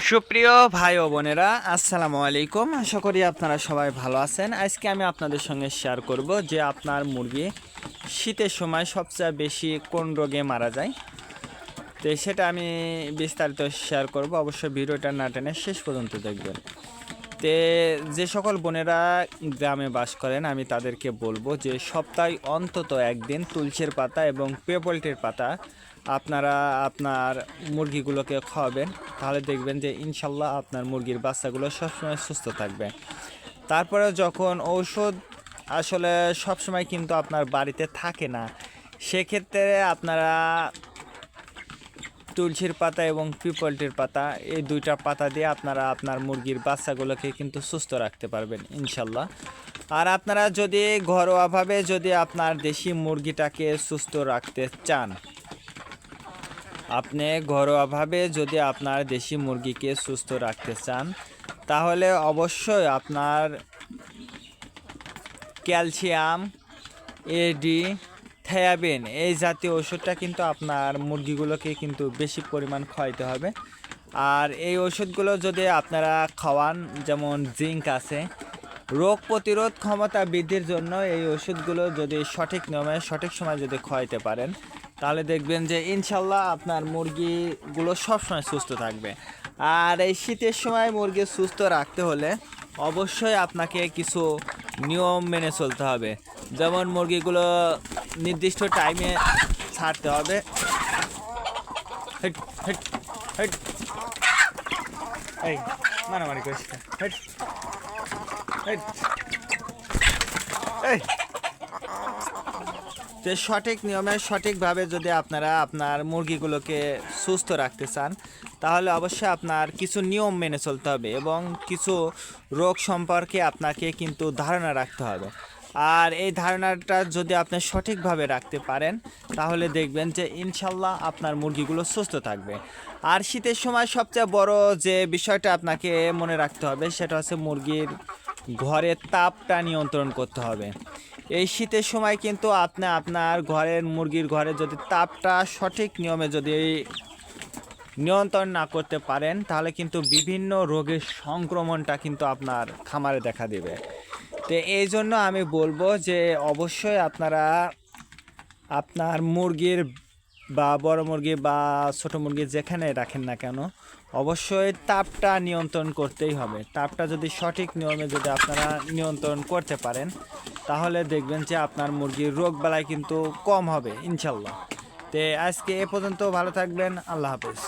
সুপ্রিয় ভাই ও বোনেরা, আসসালামু আলাইকুম। আশা করি আপনারা সবাই ভালো আছেন। আজকে আমি আপনাদের সঙ্গে শেয়ার করব যে আপনার মুরগি শীতের সময় সবচেয়ে বেশি কোন রোগে মারা যায়। তো সেটা আমি বিস্তারিত শেয়ার করব, অবশ্যই ভিডিওটা না টেনে শেষ পর্যন্ত দেখবেন। তে যে সকল বোনেরা গ্রামে বাস করেন আমি তাদেরকে বলবো যে সপ্তাহে অন্তত একদিন তুলসীর পাতা এবং পেপলটির পাতা আপনারা আপনার মুরগিগুলোকে খাওয়াবেন। তাহলে দেখবেন যে ইনশাল্লাহ আপনার মুরগির বাচ্চাগুলো সবসময় সুস্থ থাকবে। তারপরে যখন ঔষধ আসলে সবসময় কিন্তু আপনার বাড়িতে থাকে না, সেক্ষেত্রে আপনারা তুলসীর পাতা এবং পিপলটির পাতা, এই দুইটা পাতা দিয়ে আপনারা আপনার মুরগির বাচ্চাগুলোকে কিন্তু সুস্থ রাখতে পারবেন ইনশাল্লাহ। আর আপনারা যদি ঘরোয়াভাবে যদি আপনার দেশি মুরগিটাকে সুস্থ রাখতে চান, আপনি ঘরোয়াভাবে যদি আপনার দেশি মুরগিকে সুস্থ রাখতে চান, তাহলে অবশ্যই আপনার ক্যালসিয়াম, এডি, থায়াবিন এই জাতীয় ওষুধটা কিন্তু আপনার মুরগিগুলোকে কিন্তু বেশি পরিমাণ খাওয়াইতে হবে। আর এই ওষুধগুলো যদি আপনারা খাওয়ান, যেমন জিঙ্ক আছে, রোগ প্রতিরোধ ক্ষমতা বৃদ্ধির জন্য এই ওষুধগুলো যদি সঠিক নিয়মে সঠিক সময় যদি খাওয়াইতে পারেন, তাহলে দেখবেন যে ইনশাল্লাহ আপনার মুরগিগুলো সবসময় সুস্থ থাকবে। আর এই শীতের সময় মুরগি সুস্থ রাখতে হলে অবশ্যই আপনাকে কিছু নিয়ম মেনে চলতে হবে। যেমন মুরগিগুলো নির্দিষ্ট টাইমে ছাড়তে হবে। হেট হেট হেট, এই মারামারি করিস না। হেট হেট, এই যে সঠিক নিয়মে সঠিকভাবে যদি আপনারা আপনার মুরগিগুলোকে সুস্থ রাখতে চান, তাহলে অবশ্যই আপনার কিছু নিয়ম মেনে চলতে হবে এবং কিছু রোগ সম্পর্কে আপনাকে কিন্তু ধারণা রাখতে হবে। আর এই ধারণাটা যদি আপনি সঠিকভাবে রাখতে পারেন, তাহলে দেখবেন যে ইনশাল্লাহ আপনার মুরগিগুলো সুস্থ থাকবে। আর শীতের সময় সবচেয়ে বড় যে বিষয়টা আপনাকে মনে রাখতে হবে, সেটা হচ্ছে মুরগির ঘরের তাপটা নিয়ন্ত্রণ করতে হবে। এই শীতের সময় কিন্তু আপনি আপনার ঘরের মুরগির ঘরে যদি তাপটা সঠিক নিয়মে যদি নিয়ন্ত্রণ না করতে পারেন, তাহলে কিন্তু বিভিন্ন রোগের সংক্রমণটা কিন্তু আপনার খামারে দেখা দেবে। তো এই জন্য আমি বলবো যে অবশ্যই আপনারা আপনার মুরগির বা বড় মুরগি বা ছোট মুরগি যেখানে রাখেন না কেন, অবশ্যই তাপটা নিয়ন্ত্রণ করতেই হবে। তাপটা যদি সঠিক নিয়মে যদি আপনারা নিয়ন্ত্রণ করতে পারেন, তাহলে দেখবেন যে আপনার মুরগির রোগ বালাই কিন্তু কম হবে ইনশাল্লাহ। তো আজকে এ পর্যন্ত, ভালো থাকবেন, আল্লাহ হাফেজ।